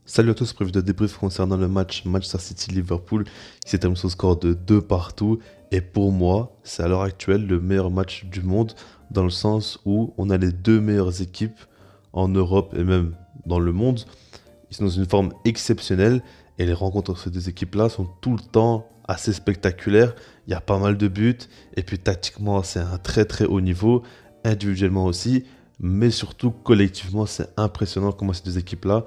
Salut à tous, prévu de débrief concernant le match Manchester City-Liverpool qui s'est terminé sur le score de 2 partout. Et pour moi, c'est à l'heure actuelle le meilleur match du monde dans le sens où on a les deux meilleures équipes en Europe et même dans le monde. Ils sont dans une forme exceptionnelle et les rencontres entre ces deux équipes-là sont tout le temps assez spectaculaires. Il y a pas mal de buts et puis tactiquement, c'est un très très haut niveau, individuellement aussi, mais surtout collectivement, c'est impressionnant comment ces deux équipes-là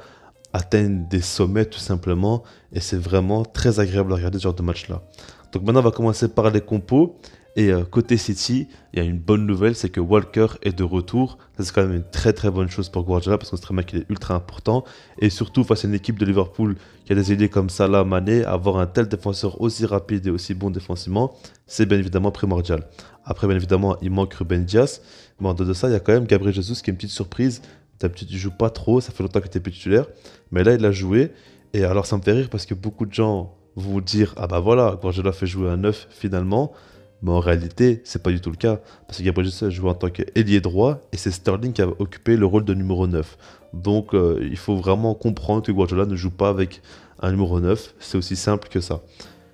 atteignent des sommets tout simplement et c'est vraiment très agréable à regarder ce genre de match-là. Donc maintenant, on va commencer par les compos. Et côté City, il y a une bonne nouvelle, c'est que Walker est de retour. Ça, c'est quand même une très très bonne chose pour Guardiola parce qu'on sait très bien qu'il est ultra important. Et surtout face à une équipe de Liverpool qui a des idées comme Salah, Mané, avoir un tel défenseur aussi rapide et aussi bon défensivement, c'est bien évidemment primordial. Après, bien évidemment, il manque Ruben Dias. Mais en dehors de ça, il y a quand même Gabriel Jesus qui est une petite surprise. D'habitude, il joue pas trop, ça fait longtemps qu'il était plus titulaire. Mais là, il a joué. Et alors, ça me fait rire parce que beaucoup de gens vont vous dire: ah bah voilà, Guardiola fait jouer un neuf finalement. Mais en réalité, c'est pas du tout le cas. Parce que Gabriel Jesus a joué en tant qu'ailier droit et c'est Sterling qui a occupé le rôle de numéro 9. Donc il faut vraiment comprendre que Guardiola ne joue pas avec un numéro 9. C'est aussi simple que ça.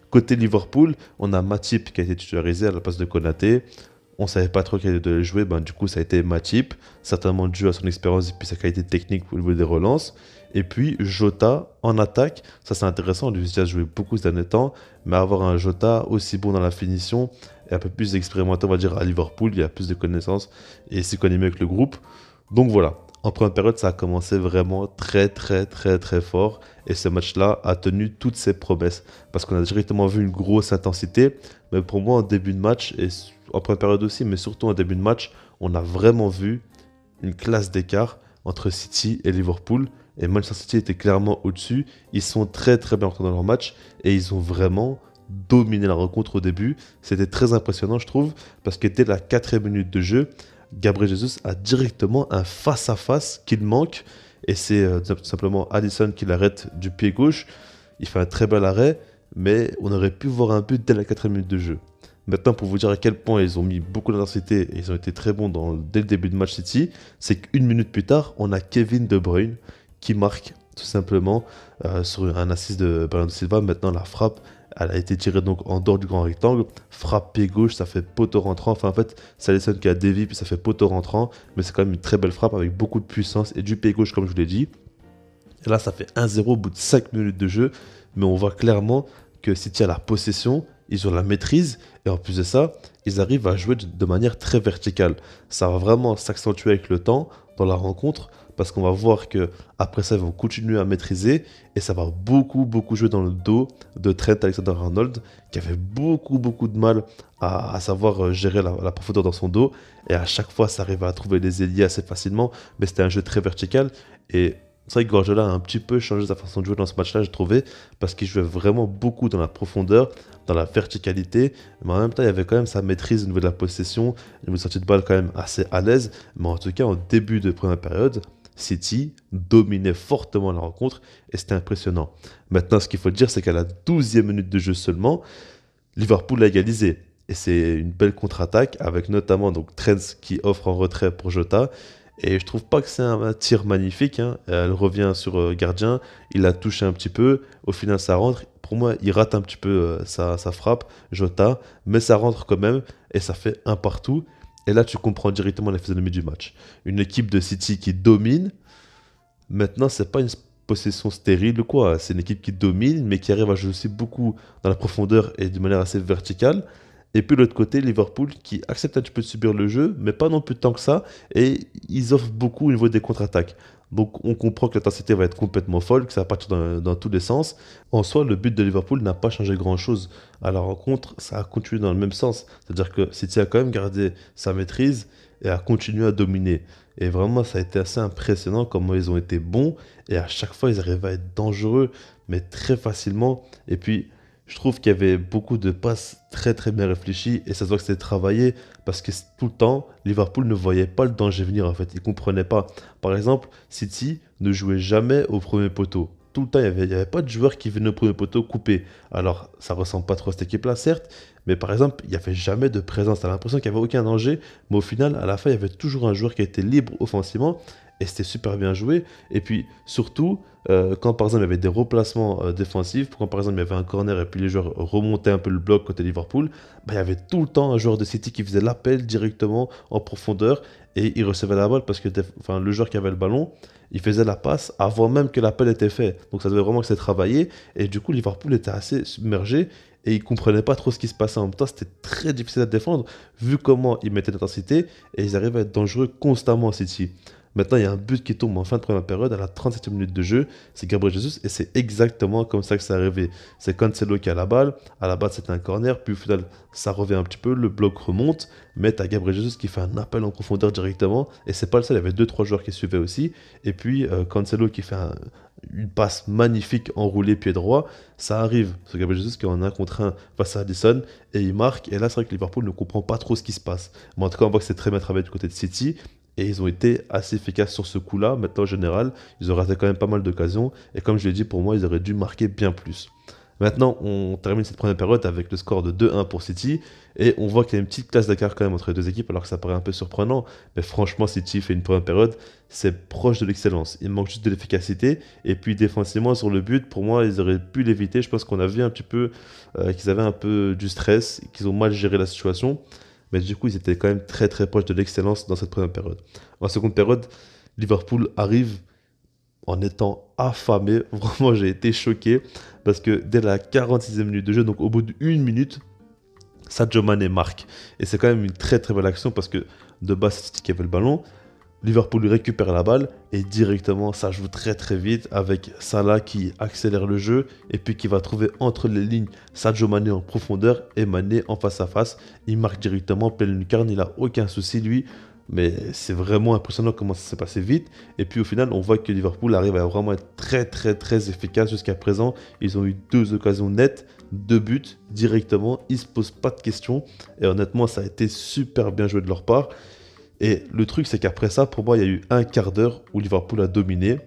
Côté Liverpool, on a Matip qui a été titularisé à la place de Konaté. On savait pas trop qui allait de jouer, ben, du coup ça a été Matip, certainement dû à son expérience et puis sa qualité technique au niveau des relances. Et puis Jota en attaque, ça c'est intéressant, lui aussi a joué beaucoup ces derniers temps, mais avoir un Jota aussi bon dans la finition et un peu plus expérimenté on va dire à Liverpool, il y a plus de connaissances et il s'y connaît mieux avec le groupe. Donc voilà, en première période ça a commencé vraiment très très très très fort et ce match-là a tenu toutes ses promesses parce qu'on a directement vu une grosse intensité, mais pour moi en début de match et en première période aussi, mais surtout en début de match, on a vraiment vu une classe d'écart entre City et Liverpool. Et Manchester City était clairement au-dessus. Ils sont très très bien rentrés dans leur match et ils ont vraiment dominé la rencontre au début. C'était très impressionnant, je trouve, parce que dès la 4e minute de jeu, Gabriel Jesus a directement un face-à-face qu'il manque. Et c'est tout simplement Alisson qui l'arrête du pied gauche. Il fait un très bel arrêt, mais on aurait pu voir un but dès la 4e minute de jeu. Maintenant, pour vous dire à quel point ils ont mis beaucoup d'intensité et ils ont été très bons dès le début de match City, c'est qu'une minute plus tard, on a Kevin De Bruyne qui marque tout simplement sur un assist de Bernardo Silva. Maintenant, la frappe, elle a été tirée donc en dehors du grand rectangle. Frappe pied gauche, ça fait poteau rentrant. Enfin, en fait, c'est Alisson qui a dévié, puis ça fait poteau rentrant. Mais c'est quand même une très belle frappe avec beaucoup de puissance et du pied gauche, comme je vous l'ai dit. Et là, ça fait 1-0 au bout de 5 minutes de jeu. Mais on voit clairement que City a la possession, ils ont la maîtrise. Et en plus de ça, ils arrivent à jouer de manière très verticale. Ça va vraiment s'accentuer avec le temps dans la rencontre. Parce qu'on va voir que après ça, ils vont continuer à maîtriser. Et ça va beaucoup, beaucoup jouer dans le dos de Trent Alexander-Arnold, qui avait beaucoup, beaucoup de mal à savoir gérer la profondeur dans son dos. Et à chaque fois, ça arrivait à trouver les ailiers assez facilement. Mais c'était un jeu très vertical. Et c'est vrai que Guardiola a un petit peu changé sa façon de jouer dans ce match-là, j'ai trouvé, parce qu'il jouait vraiment beaucoup dans la profondeur, dans la verticalité, mais en même temps, il y avait quand même sa maîtrise au niveau de la possession, au niveau de sortie de balle quand même assez à l'aise, mais en tout cas, en début de première période, City dominait fortement la rencontre et c'était impressionnant. Maintenant, ce qu'il faut dire, c'est qu'à la 12e minute de jeu seulement, Liverpool a égalisé. Et c'est une belle contre-attaque avec notamment donc Trent qui offre en retrait pour Jota. Et je trouve pas que c'est un tir magnifique, hein. Elle revient sur gardien, il la touche un petit peu, au final ça rentre. Pour moi, il rate un petit peu sa frappe, Jota, mais ça rentre quand même et ça fait un partout. Et là, tu comprends directement la physionomie du match. Une équipe de City qui domine. Maintenant, c'est pas une possession stérile ou quoi. C'est une équipe qui domine, mais qui arrive à jouer aussi beaucoup dans la profondeur et de manière assez verticale. Et puis de l'autre côté, Liverpool qui accepte un petit peu de subir le jeu, mais pas non plus tant que ça. Et ils offrent beaucoup au niveau des contre-attaques. Donc on comprend que l'intensité va être complètement folle, que ça va partir dans tous les sens. En soi, le but de Liverpool n'a pas changé grand-chose à la rencontre. Ça a continué dans le même sens. C'est-à-dire que City a quand même gardé sa maîtrise et a continué à dominer. Et vraiment, ça a été assez impressionnant comment ils ont été bons. Et à chaque fois, ils arrivaient à être dangereux, mais très facilement. Et puis, je trouve qu'il y avait beaucoup de passes très très bien réfléchies. Et ça se voit que c'était travaillé. Parce que tout le temps, Liverpool ne voyait pas le danger venir en fait. Ils ne comprenaient pas. Par exemple, City ne jouait jamais au premier poteau. Tout le temps, il y avait pas de joueur qui venait au premier poteau coupé. Alors, ça ressemble pas trop à cette équipe-là, certes. Mais par exemple, il n'y avait jamais de présence. Tu as l'impression qu'il n'y avait aucun danger. Mais au final, à la fin, il y avait toujours un joueur qui était libre offensivement. et c'était super bien joué. Et puis surtout, quand par exemple il y avait des replacements défensifs, quand par exemple il y avait un corner et puis les joueurs remontaient un peu le bloc côté Liverpool, bah, il y avait tout le temps un joueur de City qui faisait l'appel directement en profondeur et il recevait la balle parce que enfin, le joueur qui avait le ballon, il faisait la passe avant même que l'appel était fait. Donc ça devait vraiment que c'est travaillé et du coup Liverpool était assez submergé et ils comprenaient pas trop ce qui se passait en même temps. C'était très difficile à défendre vu comment ils mettaient l'intensité et ils arrivaient à être dangereux constamment à City. Maintenant, il y a un but qui tombe en fin de première période à la 37e minute de jeu. C'est Gabriel Jesus et c'est exactement comme ça que c'est arrivé. C'est Cancelo qui a la balle. À la base, c'était un corner. Puis au final, ça revient un petit peu. Le bloc remonte. Mais tu as Gabriel Jesus qui fait un appel en profondeur directement. Et c'est pas le seul. Il y avait deux trois joueurs qui suivaient aussi. Et puis Cancelo qui fait une passe magnifique enroulée pied droit. Ça arrive. C'est Gabriel Jesus qui est en 1 contre 1 face à Alisson. Et il marque. Et là, c'est vrai que Liverpool ne comprend pas trop ce qui se passe. Mais en tout cas, on voit que c'est très bien travaillé du côté de City. Et ils ont été assez efficaces sur ce coup-là. Maintenant, en général, ils ont raté quand même pas mal d'occasions. Et comme je l'ai dit, pour moi, ils auraient dû marquer bien plus. Maintenant, on termine cette première période avec le score de 2-1 pour City. Et on voit qu'il y a une petite classe d'écart quand même entre les deux équipes, alors que ça paraît un peu surprenant. Mais franchement, City fait une première période, c'est proche de l'excellence. Il manque juste de l'efficacité. Et puis défensivement, sur le but, pour moi, ils auraient pu l'éviter. Je pense qu'on a vu un petit peu qu'ils avaient un peu du stress, qu'ils ont mal géré la situation. Mais du coup, ils étaient quand même très très proches de l'excellence dans cette première période. En seconde période, Liverpool arrive en étant affamé. Vraiment, j'ai été choqué parce que dès la 46e minute de jeu, donc au bout d'une minute, Sadio Mané marque. Et c'est quand même une très très belle action parce que de base, c'est City qui avait le ballon. Liverpool récupère la balle et directement ça joue très très vite avec Salah qui accélère le jeu et puis qui va trouver entre les lignes Sadio Mané en profondeur et Mané en face à face. Il marque directement, pleine lucarne, il n'a aucun souci lui. Mais c'est vraiment impressionnant comment ça s'est passé vite. Et puis au final, on voit que Liverpool arrive à vraiment être très très très efficace jusqu'à présent. Ils ont eu deux occasions nettes, deux buts directement. Ils ne se posent pas de questions. Et honnêtement, ça a été super bien joué de leur part. Et le truc, c'est qu'après ça, pour moi, il y a eu un quart d'heure où Liverpool a dominé.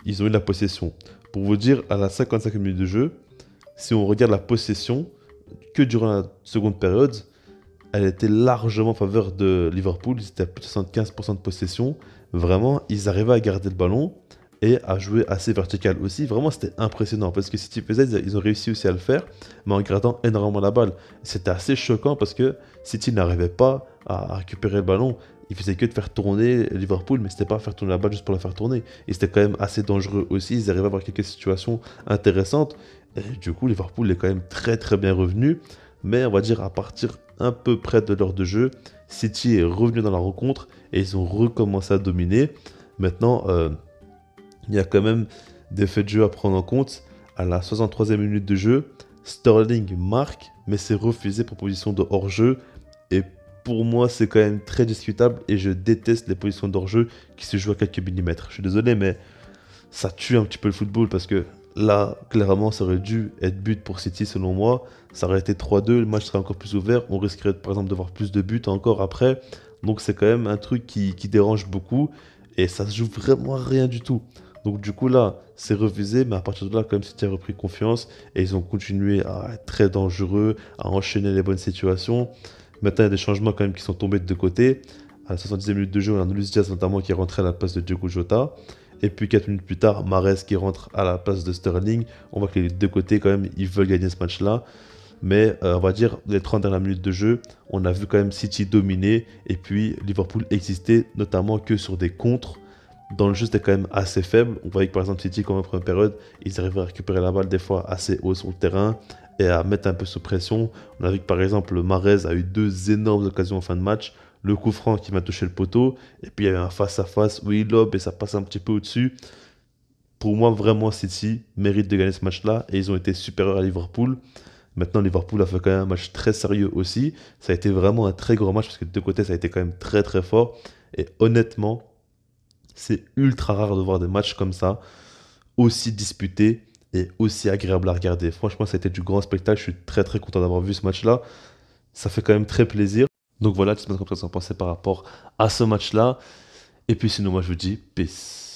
Ils ont eu la possession. Pour vous dire, à la 55e minute de jeu, si on regarde la possession, que durant la seconde période, elle était largement en faveur de Liverpool. Ils étaient à plus de 75% de possession. Vraiment, ils arrivaient à garder le ballon et à jouer assez vertical aussi. Vraiment, c'était impressionnant parce que City faisait, ils ont réussi aussi à le faire, mais en gardant énormément la balle. C'était assez choquant parce que City n'arrivait pas à récupérer le ballon. Il faisait que de faire tourner Liverpool, mais c'était pas faire tourner la balle juste pour la faire tourner. Et c'était quand même assez dangereux aussi. Ils arrivaient à avoir quelques situations intéressantes. Et du coup, Liverpool est quand même très très bien revenu. Mais on va dire à partir un peu près de l'heure de jeu, City est revenu dans la rencontre et ils ont recommencé à dominer. Maintenant, il y a quand même des faits de jeu à prendre en compte. À la 63e minute de jeu, Sterling marque, mais c'est refusé pour position de hors-jeu. Et pour moi, c'est quand même très discutable et je déteste les positions d'hors-jeu qui se jouent à quelques millimètres. Je suis désolé, mais ça tue un petit peu le football parce que là, clairement, ça aurait dû être but pour City selon moi. Ça aurait été 3-2, le match serait encore plus ouvert. On risquerait par exemple de voir plus de buts encore après. Donc c'est quand même un truc qui dérange beaucoup et ça se joue vraiment à rien du tout. Donc du coup là, c'est refusé, mais à partir de là, quand même, City a repris confiance et ils ont continué à être très dangereux, à enchaîner les bonnes situations. Maintenant, il y a des changements quand même qui sont tombés de deux côtés. À la 70e minute de jeu, on a Luis Diaz notamment qui est rentré à la place de Diogo Jota. Et puis 4 minutes plus tard, Mahrez qui rentre à la place de Sterling. On voit que les deux côtés, quand même, ils veulent gagner ce match-là. Mais on va dire, les 30 dernières minutes de jeu, on a vu quand même City dominer. Et puis Liverpool exister, notamment que sur des contres. Dans le jeu, c'était quand même assez faible. On voyait que par exemple City, comme en première période, ils arrivaient à récupérer la balle des fois assez haut sur le terrain et à mettre un peu sous pression. On a vu que par exemple, Mahrez a eu deux énormes occasions en fin de match. Le coup franc qui m'a touché le poteau. Et puis il y a eu un face-à-face où il lobe et ça passe un petit peu au-dessus. Pour moi, vraiment, City mérite de gagner ce match-là. Et ils ont été supérieurs à Liverpool. Maintenant, Liverpool a fait quand même un match très sérieux aussi. Ça a été vraiment un très gros match parce que de deux côtés, ça a été quand même très très fort. Et honnêtement, c'est ultra rare de voir des matchs comme ça, aussi disputés et aussi agréables à regarder. Franchement, ça a été du grand spectacle. Je suis très très content d'avoir vu ce match-là. Ça fait quand même très plaisir. Donc voilà, tu sais comme ça, ce que vous en pensez par rapport à ce match-là. Et puis sinon, moi je vous dis peace.